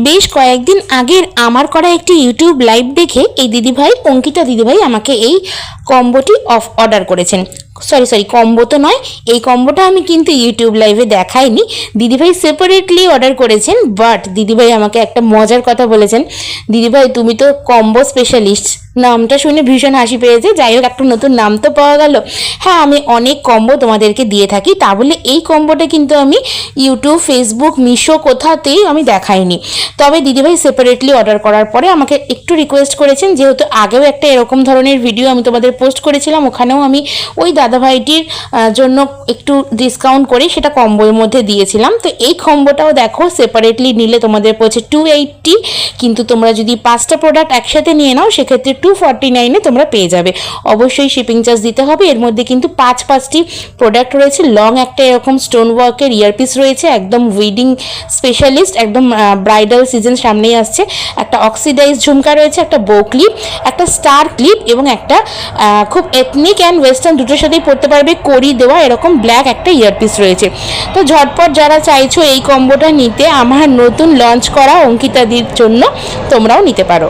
বেশ কয়েকদিন আগের আমার করা একটি ইউটিউব লাইভ দেখে এই দিদিভাই অঙ্কিতা দিদিভাই আমাকে এই কম্বোটি অর্ডার করেছেন। সরি কম্বো তো নয়, এই কম্বোটা আমি কিন্তু ইউটিউব লাইভে দেখাইনি, দিদিভাই সেপারেটলি অর্ডার করেছেন। বাট দিদিভাই আমাকে একটা মজার কথা বলেছেন, দিদিভাই তুমি তো কম্বো স্পেশালিস্ট। নামটা শুনে ভীষণ হাসি পেয়েছে। যাই হোক, একটা নতুন নাম তো পাওয়া গেল। হ্যাঁ, আমি অনেক কম্বো তোমাদেরকে দিয়ে থাকি, তা বলে এই কম্বোটা কিন্তু আমি ইউটিউব, ফেসবুক, মিশো কোথাতেই আমি দেখাইনি। তবে দিদিভাই সেপারেটলি অর্ডার করার পরে আমাকে একটু রিকোয়েস্ট করেছেন, যেহেতু আগেও একটা এরকম ধরনের ভিডিও আমি তোমাদের পোস্ট করেছিলাম, ওখানেও আমি ওই দাদাভাইটির জন্য একটু ডিসকাউন্ট করে সেটা কম্বোর মধ্যে দিয়েছিলাম। তো এই কম্বোটাও দেখো, সেপারেটলি নিলে তোমাদের পড়ছে 280, কিন্তু তোমরা যদি 5টা প্রোডাক্ট একসাথে নিয়ে নাও সেক্ষেত্রে 249-এ তোমরা পেয়ে যাবে। অবশ্যই শিপিং চার্জ দিতে হবে। এর মধ্যে কিন্তু 5টি প্রোডাক্ট রয়েছে। লং একটা এরকম স্টোন ওয়ার্কের ইয়ারপিস রয়েছে, একদম উইডিং স্পেশালিস্ট, একদম ব্রাইডাল সিজন সামনেই আসছে। একটা অক্সিডাইজ ঝুমকা রয়েছে, একটা বো ক্লিপ, একটা স্টার ক্লিপ এবং একটা খুব এথনিক অ্যান্ড ওয়েস্টার্ন দুটোর সাথেই পরতে পারবে কড়ি দেওয়া এরকম ব্ল্যাক একটা ইয়ারপিস রয়েছে। তো ঝটপট যারা চাইছো এই কম্বোটা নিতে, আমার নতুন লঞ্চ করা অঙ্কিতাদির জন্য তোমরাও নিতে পারো।